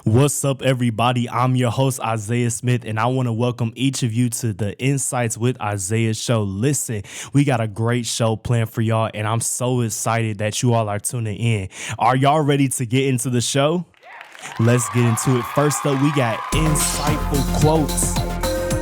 What's up, everybody? I'm your host, Isaiah Smith, and I want to welcome each of you to the Insights with Isaiah show. Listen, we got a great show planned for y'all, and I'm so excited that you all are tuning in. Are y'all ready to get into the show? Let's get into it. First up, we got insightful quotes.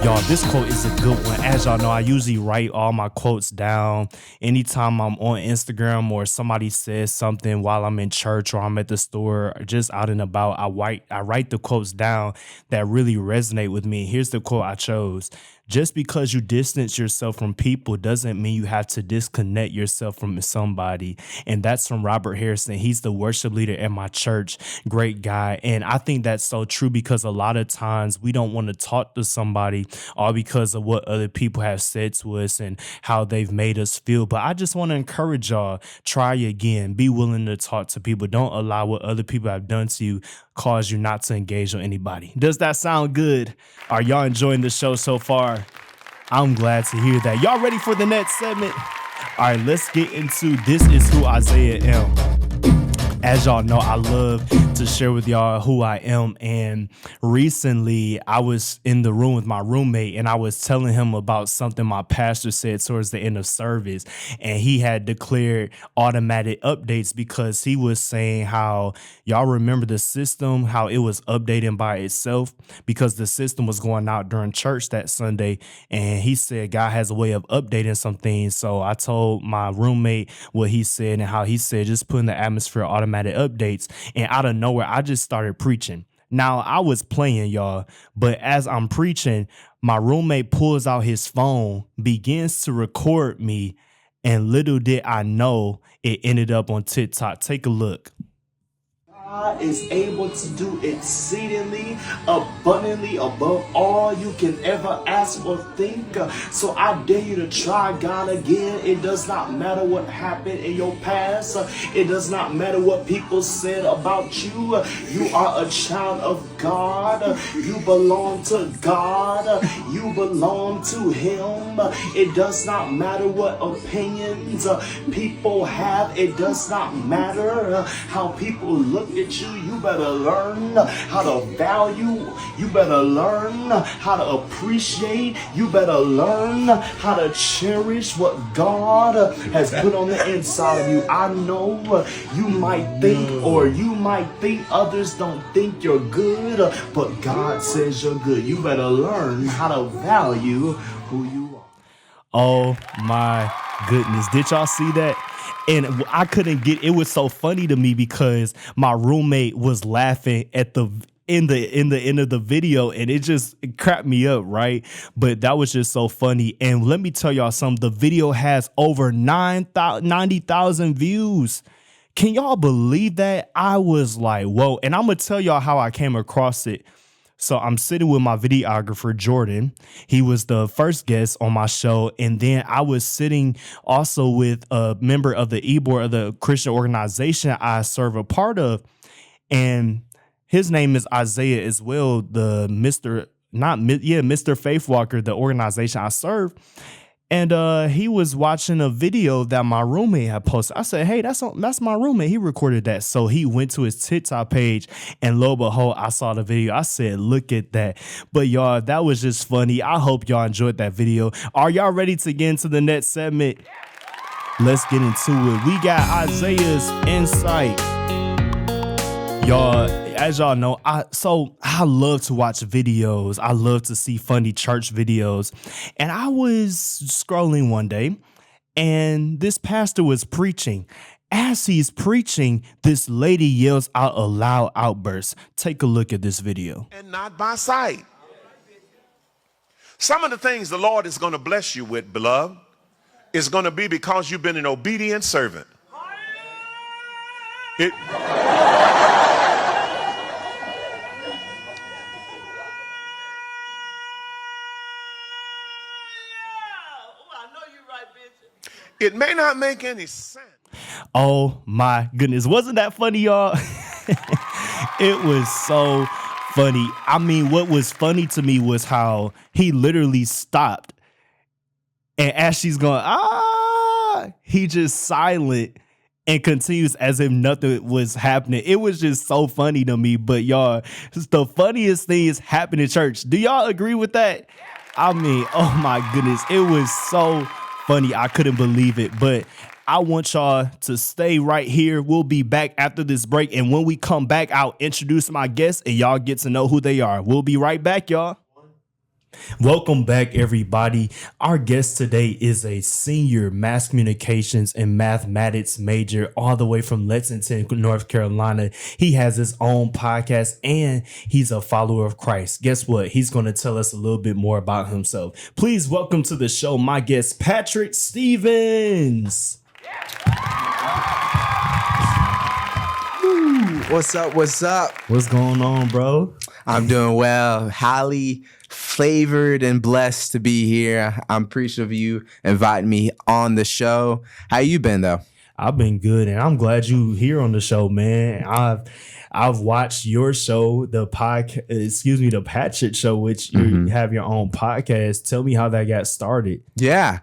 Y'all, this quote is a good one. As y'all know, I usually write all my quotes down anytime I'm on Instagram or somebody says something while I'm in church or I'm at the store or just out and about. I write the quotes down that really resonate with me. Here's the quote I chose. Just because you distance yourself from people doesn't mean you have to disconnect yourself from somebody. And that's from Robert Harrison. He's the worship leader at my church. Great guy. And I think that's so true because a lot of times we don't want to talk to somebody all because of what other people have said to us and how they've made us feel. But I just want to encourage y'all, try again. Be willing to talk to people. Don't allow what other people have done to you cause you not to engage with anybody. Does that sound good? Are y'all enjoying the show so far? I'm glad to hear that. Y'all ready for the next segment? All right, let's get into This Is Who Isaiah Am. As y'all know, I love to share with y'all who I am. And recently, I was in the room with my roommate and I was telling him about something my pastor said towards the end of service. And he had declared automatic updates because he was saying how, y'all remember the system, how it was updating by itself because the system was going out during church that Sunday. And he said God has a way of updating some things. So I told my roommate what he said and how he said just put in the atmosphere automatic updates, and out of nowhere I just started preaching. Now I was playing, y'all, but as I'm preaching, my roommate pulls out his phone, begins to record me, and little did I know it ended up on TikTok. Take a look. God is able to do exceedingly abundantly above all you can ever ask or think. So I dare you to try God again. It does not matter what happened in your past. It does not matter what people said about you. You are a child of God. You belong to God. You belong to Him. It does not matter what opinions people have. It does not matter how people look at you. You better learn how to value. You better learn how to appreciate. You better learn how to cherish what God has put on the inside of you. I know you might think, or you might think others don't think you're good, but God says you're good. You better learn how to value who you are. Oh my goodness. Did y'all see that? And I couldn't get, it was so funny to me because my roommate was laughing at the end of the video, and it cracked me up, right? But that was just so funny. And let me tell y'all something, the video has over 90,000 views. Can y'all believe that? I was like, whoa. And I'm gonna tell y'all how I came across it. So I'm sitting with my videographer, Jordan. He was the first guest on my show. And then I was sitting also with a member of the e-board of the Christian organization I serve a part of. And his name is Isaiah as well, the Mr. Faith Walker, the organization I serve. And he was watching a video that my roommate had posted. I said, hey, that's my roommate. He recorded that. So he went to his TikTok page, and lo and behold, I saw the video. I said, look at that. But y'all, that was just funny. I hope y'all enjoyed that video. Are y'all ready to get into the next segment? Let's get into it. We got Isaiah's Insight. Y'all, as y'all know, I love to watch videos. I love to see funny church videos. And I was scrolling one day, and this pastor was preaching. As he's preaching, this lady yells out a loud outburst. Take a look at this video. And not by sight. Some of the things the Lord is going to bless you with, beloved, is going to be because you've been an obedient servant. It may not make any sense. Oh my goodness. Wasn't that funny, y'all? It was so funny. I mean, what was funny to me was how he literally stopped. And as she's going, he just silent. and continues as if nothing was happening. It was just so funny to me. But y'all, the funniest thing is happening in church. Do y'all agree with that? I mean, oh my goodness, it was so funny. I couldn't believe it. But I want y'all to stay right here. We'll be back after this break. And when we come back, I'll introduce my guests and y'all get to know who they are. We'll be right back, y'all. Welcome back, everybody. Our guest today is a senior mass communications and mathematics major all the way from Lexington, North Carolina. He has his own podcast and he's a follower of Christ. Guess what? He's going to tell us a little bit more about himself. Please welcome to the show my guest, Patrick Stevens. What's up? What's up? What's going on, bro? I'm doing well. Highly favored and blessed to be here. I'm appreciative of you inviting me on the show. How you been though? I've been good, and I'm glad you here on the show, man. I've watched your show, the Patrick Show, which you have your own podcast. Tell me how that got started. Yeah.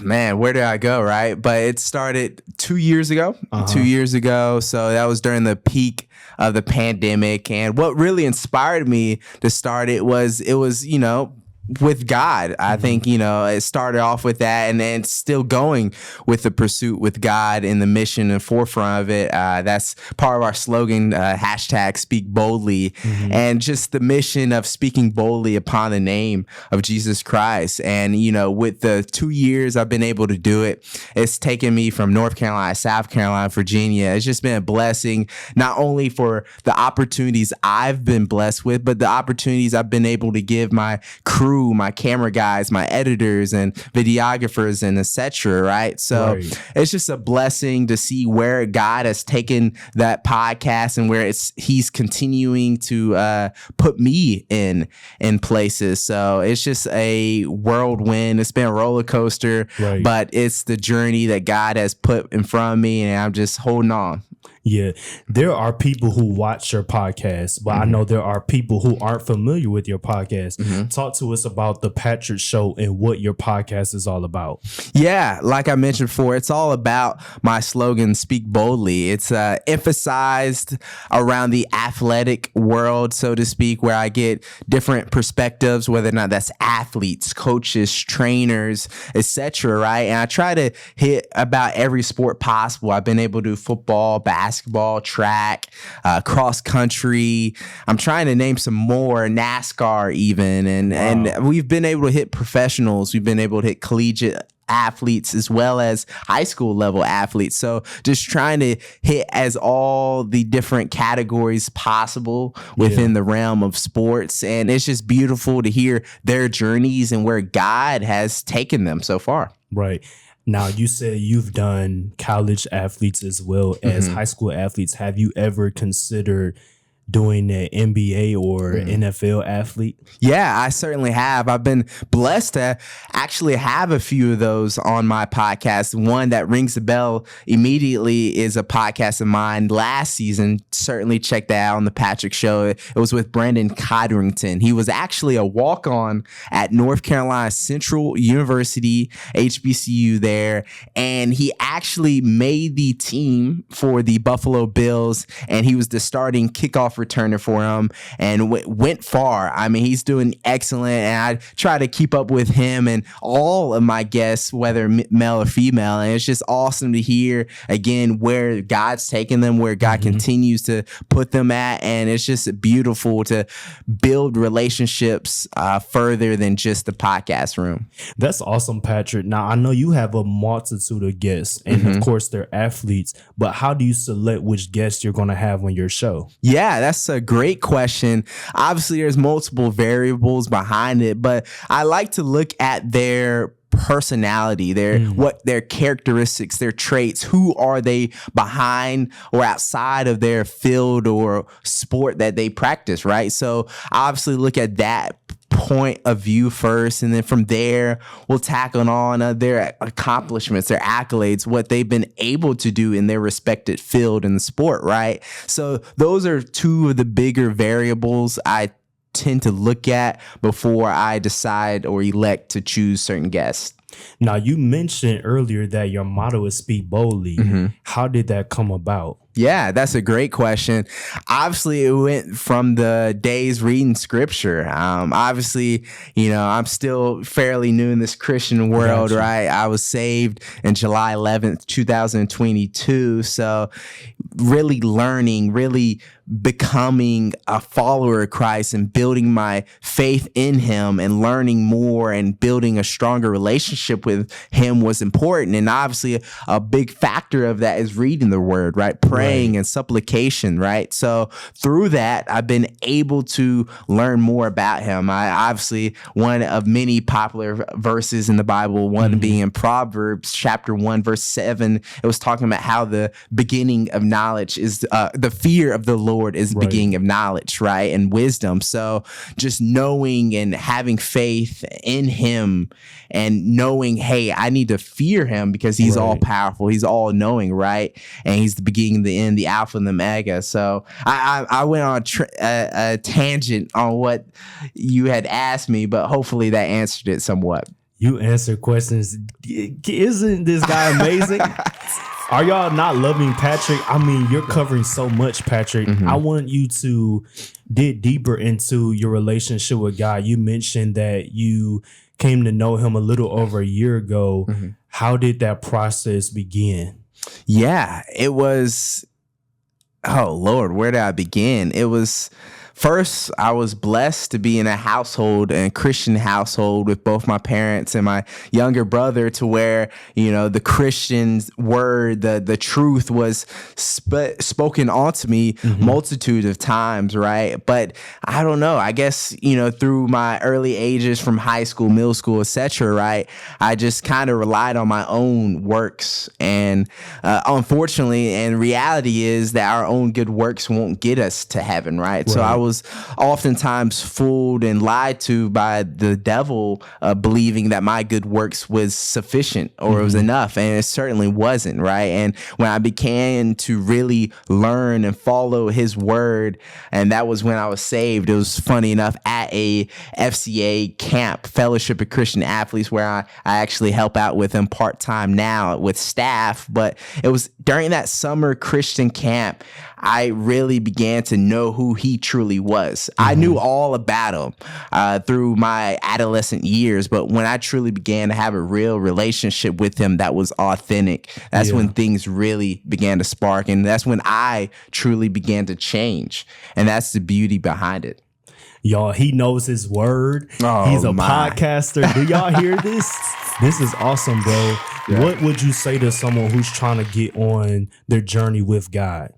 Man, where did I go, right? But it started 2 years ago. 2 years ago. So that was during the peak of the pandemic. And what really inspired me to start it was, with God. I think, it started off with that and then still going with the pursuit with God in the mission and forefront of it. That's part of our slogan, hashtag speak boldly, and just the mission of speaking boldly upon the name of Jesus Christ. And, with the 2 years I've been able to do it, it's taken me from North Carolina, South Carolina, Virginia. It's just been a blessing, not only for the opportunities I've been blessed with, but the opportunities I've been able to give my crew, my camera guys, my editors and videographers and etc. Right. So It's just a blessing to see where God has taken that podcast and where he's continuing to put me in places. So it's just a whirlwind. It's been a roller coaster, but it's the journey that God has put in front of me, and I'm just holding on. Yeah, there are people who watch your podcast, but I know there are people who aren't familiar with your podcast. Talk to us about the Patrick Show and what your podcast is all about. Yeah, like I mentioned before, it's all about my slogan, Speak Boldly. It's emphasized around the athletic world, so to speak, where I get different perspectives, whether or not that's athletes, coaches, trainers, etc. Right? And I try to hit about every sport possible. I've been able to do football, basketball, track, cross country. I'm trying to name some more, NASCAR even. And we've been able to hit professionals. We've been able to hit collegiate athletes as well as high school level athletes. So just trying to hit as all the different categories possible within the realm of sports. And it's just beautiful to hear their journeys and where God has taken them so far. Right. Now, you said you've done college athletes as well as high school athletes. Have you ever considered doing an NBA or NFL athlete? Yeah, I certainly have. I've been blessed to actually have a few of those on my podcast. One that rings a bell immediately is a podcast of mine last season. Certainly check that out on the Patrick Show. It was with Brandon Codrington. He was actually a walk-on at North Carolina Central University, HBCU there, and he actually made the team for the Buffalo Bills, and he was the starting kickoff returner for him and went far. I mean, he's doing excellent, and I try to keep up with him and all of my guests, whether male or female, and it's just awesome to hear again where God's taken them, where God continues to put them at, and it's just beautiful to build relationships further than just the podcast room. That's awesome, Patrick. Now, I know you have a multitude of guests, and of course they're athletes, but how do you select which guests you're going to have on your show? Yeah, that's a great question. Obviously, there's multiple variables behind it, but I like to look at their personality, what their characteristics, their traits, who are they behind or outside of their field or sport that they practice, right? So obviously look at that point of view first, and then from there we'll tackle on their accomplishments, their accolades, what they've been able to do in their respected field in the sport, right? So those are two of the bigger variables I tend to look at before I decide or elect to choose certain guests. Now, you mentioned earlier that your motto is speak boldly. How did that come about? Yeah, that's a great question. Obviously, it went from the days reading scripture. Obviously, I'm still fairly new in this Christian world, Gotcha. right? I was saved in July 11th, 2022. So really learning, really becoming a follower of Christ and building my faith in him and learning more and building a stronger relationship with him was important. And obviously a big factor of that is reading the word, right? Praying and supplication, right? So through that, I've been able to learn more about him. I obviously, one of many popular verses in the Bible, one being in Proverbs chapter 1, verse 7, it was talking about how the beginning of knowledge is the fear of the Lord is the beginning of knowledge, right? And wisdom. So just knowing and having faith in him and knowing, hey, I need to fear him because he's all powerful. He's all knowing, right? And he's the beginning, the end, the alpha and the omega. So I went on a tangent on what you had asked me, but hopefully that answered it somewhat. You answer questions. Isn't this guy amazing? Are y'all not loving Patrick? I mean, you're covering so much, Patrick. I want you to dig deeper into your relationship with God. You mentioned that you came to know him a little over a year ago. How did that process begin? Yeah, it was, oh Lord, where did I begin? It was, first, I was blessed to be in a household, a Christian household, with both my parents and my younger brother, to where, the Christian word, the truth was spoken onto me multitude of times, right? But I don't know, I guess, through my early ages from high school, middle school, etc., right? I just kind of relied on my own works. And unfortunately, and reality is that our own good works won't get us to heaven, right? So I was oftentimes fooled and lied to by the devil, believing that my good works was sufficient or it was enough, and it certainly wasn't, right? And when I began to really learn and follow his word, and that was when I was saved. It was funny enough at a FCA camp, Fellowship of Christian Athletes, where I actually help out with them part-time now with staff. But it was during that summer Christian camp, I really began to know who he truly was. I knew all about him through my adolescent years, but when I truly began to have a real relationship with him that was authentic, that's when things really began to spark, and that's when I truly began to change, and that's the beauty behind it. Y'all, he knows his word. He's a podcaster. Do y'all hear this? This is awesome, bro. Yeah. What would you say to someone who's trying to get on their journey with God?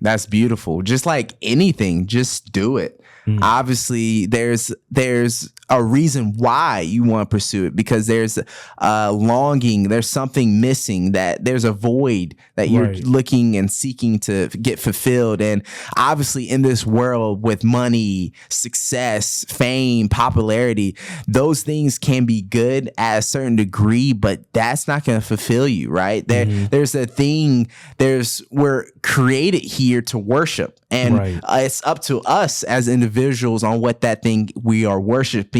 That's beautiful. Just like anything, just do it. Obviously, there's a reason why you want to pursue it, because there's a longing, there's something missing, that there's a void that you're looking and seeking to get fulfilled. And obviously in this world with money, success, fame, popularity, those things can be good at a certain degree, but that's not going to fulfill you, right? There's a thing, we're created here to worship, and it's up to us as individuals on what that thing we are worshiping,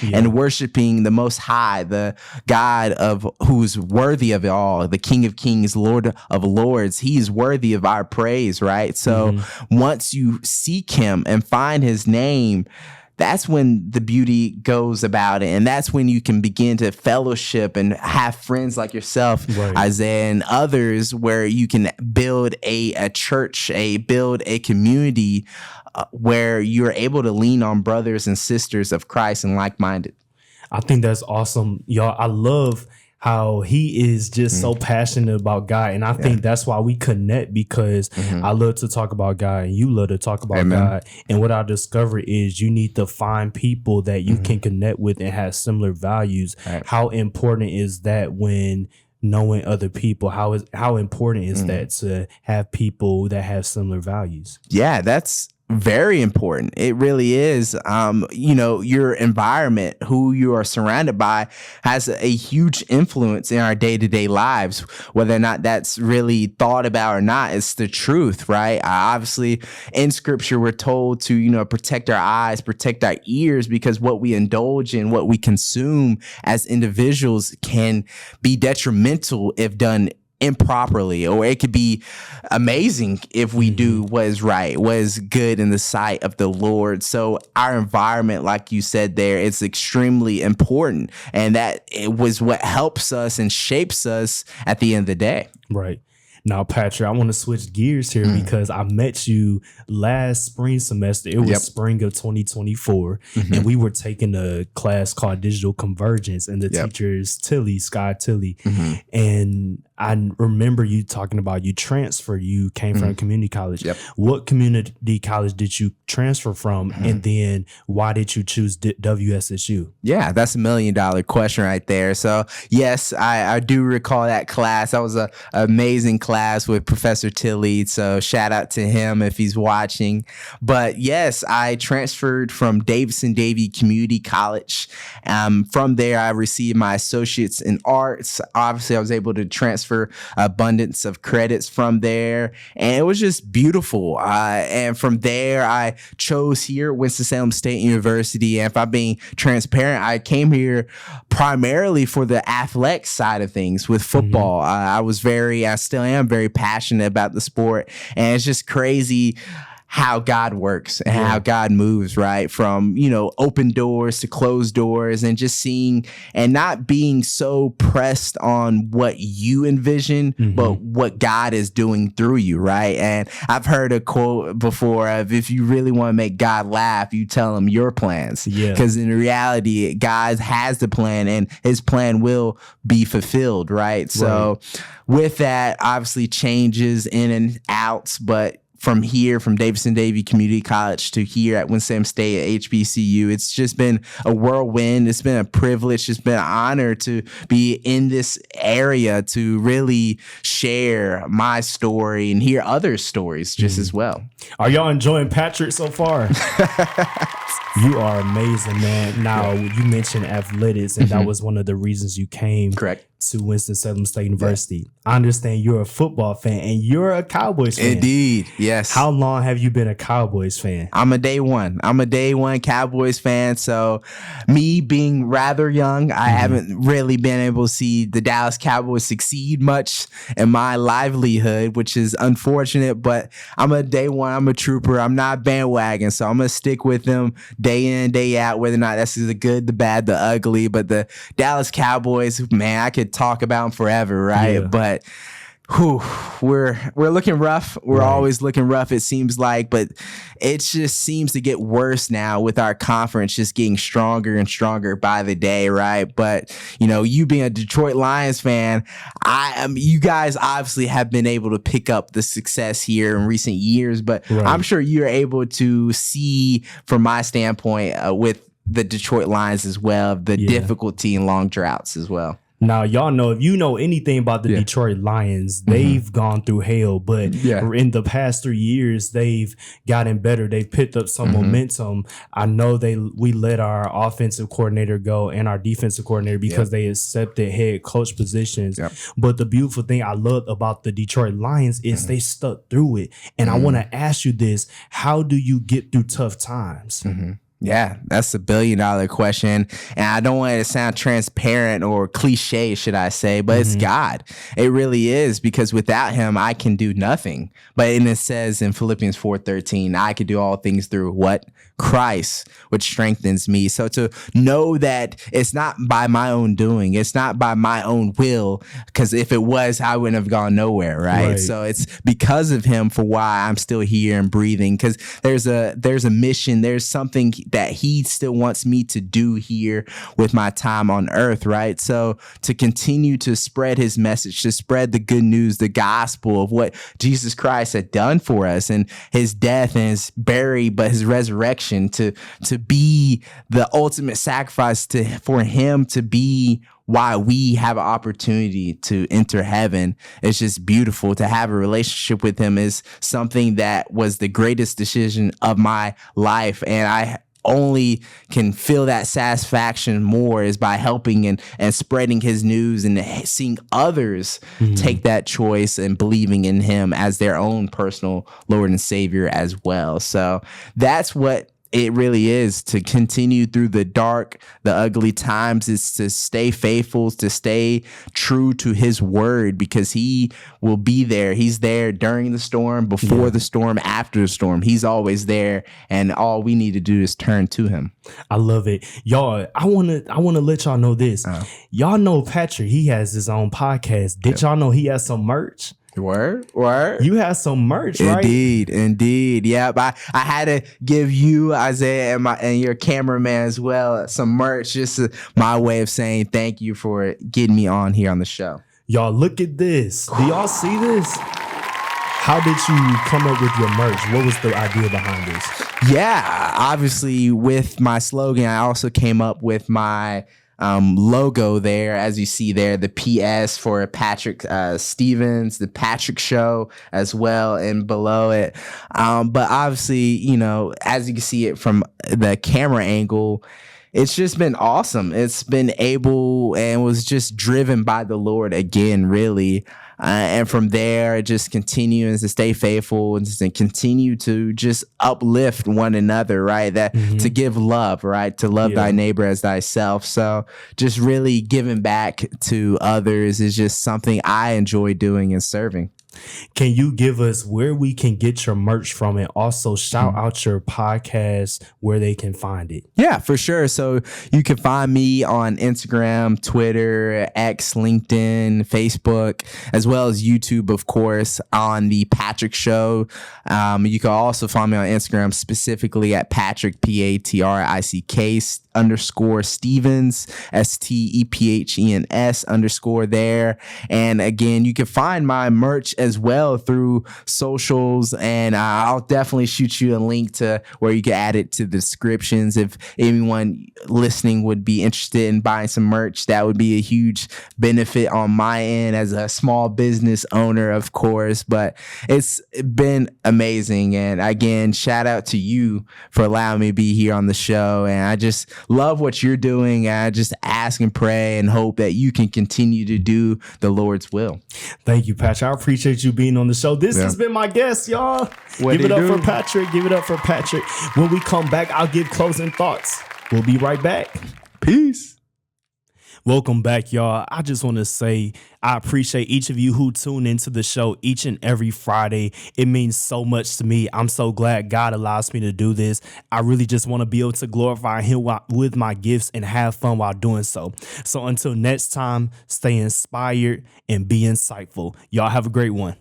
and worshiping the Most High, the God of who's worthy of it all, the King of Kings, Lord of Lords. He is worthy of our praise, right? So once you seek him and find his name, that's when the beauty goes about it. And that's when you can begin to fellowship and have friends like yourself, Isaiah, and others, where you can build a church, build a community where you're able to lean on brothers and sisters of Christ and like-minded. I think that's awesome. Y'all, I love how he is just so passionate about God. And I think that's why we connect, because I love to talk about God and you love to talk about God. And what I discovered is you need to find people that you can connect with and have similar values. How important is that when knowing other people? How important is that to have people that have similar values? Yeah, that's very important. It really is. Your environment, who you are surrounded by, has a huge influence in our day-to-day lives, whether or not that's really thought about or not. It's the truth, right? Obviously, in scripture, we're told to, protect our eyes, protect our ears, because what we indulge in, what we consume as individuals can be detrimental if done improperly, or it could be amazing if we do what is right, what is good in the sight of the Lord. So our environment, like you said there, it's extremely important, and that it was what helps us and shapes us at the end of the day. Right. Now, Patrick, I want to switch gears here because I met you last spring semester. It was spring of 2024, and we were taking a class called Digital Convergence, and the teacher is Scott Tilley. And I remember you talking about you transferred. You came from a community college. What community college did you transfer from? And then why did you choose WSSU? Yeah, that's $1 million question right there. So yes, I do recall that class. That was an amazing class with Professor Tilley. So shout out to him if he's watching. But yes, I transferred from Davidson Davie Community College. From there, I received my associates in arts. Obviously, I was able to transfer abundance of credits from there, and it was just beautiful. And from there, I chose here at Winston-Salem State University. And if I'm being transparent, I came here primarily for the athletic side of things with football. I still am very passionate about the sport, and it's just crazy how God works and how God moves, right? From, open doors to closed doors, and just seeing and not being so pressed on what you envision, but what God is doing through you, right? And I've heard a quote before of, if you really want to make God laugh, you tell him your plans. Because in reality, God has the plan, and his plan will be fulfilled, right? So with that, obviously changes in and outs, but from Davidson Davie Community College to here at Winston-Salem State at HBCU, it's just been a whirlwind. It's been a privilege. It's been an honor to be in this area to really share my story and hear other stories just as well. Are y'all enjoying Patrick so far? You are amazing, man. Now, you mentioned athletics, and that was one of the reasons you came to Winston-Salem State University. I understand you're a football fan, and you're a Cowboys fan. Indeed, yes. How long have you been a Cowboys fan? I'm a day one Cowboys fan. So me being rather young, I haven't really been able to see the Dallas Cowboys succeed much in my livelihood, which is unfortunate, but I'm a day one. I'm a trooper. I'm not bandwagon, so I'm going to stick with them day in, day out, whether or not that's the good, the bad, the ugly. But the Dallas Cowboys, man, I could talk about them forever, right? But we're looking rough. We're always looking rough, it seems like, but it just seems to get worse now with our conference just getting stronger and stronger by the day, right? But you being a Detroit Lions fan, you guys obviously have been able to pick up the success here in recent years, but I'm sure you're able to see from my standpoint with the Detroit Lions as well, the difficulty and long droughts as well. Now, y'all know, if you know anything about the Detroit Lions, they've gone through hell, but in the past 3 years, they've gotten better. They've picked up some momentum. I know we let our offensive coordinator go and our defensive coordinator because they accepted head coach positions. But the beautiful thing I love about the Detroit Lions is they stuck through it. And I want to ask you this: how do you get through tough times? Yeah, that's $1 billion question. And I don't want it to sound transparent or cliche, should I say, but it's God. It really is, because without him, I can do nothing. But it says in Philippians 4:13, I can do all things through what? Christ, which strengthens me. So to know that it's not by my own doing, it's not by my own will, because if it was, I wouldn't have gone nowhere, right? So it's because of him for why I'm still here and breathing, because there's a mission, there's something that he still wants me to do here with my time on earth, right? So to continue to spread his message, to spread the good news, the gospel of what Jesus Christ had done for us, and his death and his burial, but his resurrection, to be the ultimate sacrifice, for him to be why we have an opportunity to enter heaven. It's just beautiful. To have a relationship with him is something that was the greatest decision of my life. And I only can feel that satisfaction more is by helping and spreading his news and seeing others take that choice and believing in him as their own personal Lord and Savior as well. So that's what it really is, to continue through the dark, the ugly times, is to stay faithful, to stay true to his word, because he will be there. He's there during the storm, before the storm, after the storm. He's always there. And all we need to do is turn to him. I love it. Y'all, I wanna let y'all know this. Y'all know Patrick, he has his own podcast. Did y'all know he has some merch? Word. You have some merch, right? Indeed. Yeah, but I had to give you, Isaiah, and your cameraman as well, some merch. Just my way of saying thank you for getting me on here on the show. Y'all, look at this. Do y'all see this? How did you come up with your merch? What was the idea behind this? Yeah, obviously with my slogan, I also came up with my logo there, as you see there, the PS for Patrick Stevens, the Patrick Show as well, and below it. But obviously, you know, as you can see it from the camera angle, it's just been awesome. It's been able and was just driven by the Lord again, really. And from there, it just continues to stay faithful and to continue to just uplift one another, right? That to give love, right? To love thy neighbor as thyself. So just really giving back to others is just something I enjoy doing and serving. Can you give us where we can get your merch from, and also shout out your podcast, where they can find it? Yeah, for sure. So you can find me on Instagram, Twitter, X, LinkedIn, Facebook, as well as YouTube, of course, on the Patrick Show. You can also find me on Instagram, specifically at Patrick, PATRICK _ Stevens, STEPHENS _ there. And again, you can find my merch as well through socials, and I'll definitely shoot you a link to where you can add it to the descriptions. If anyone listening would be interested in buying some merch, that would be a huge benefit on my end as a small business owner, of course. But it's been amazing, and again, shout out to you for allowing me to be here on the show. And I just love what you're doing. I just ask and pray and hope that you can continue to do the Lord's will. Thank you, Patrick. I appreciate you being on the show. This has been my guest, y'all. Give it up for Patrick. Give it up for Patrick. When we come back, I'll give closing thoughts. We'll be right back. Peace. Welcome back, y'all. I just want to say I appreciate each of you who tune into the show each and every Friday. It means so much to me. I'm so glad God allows me to do this. I really just want to be able to glorify him with my gifts and have fun while doing so. So until next time, stay inspired and be insightful. Y'all have a great one.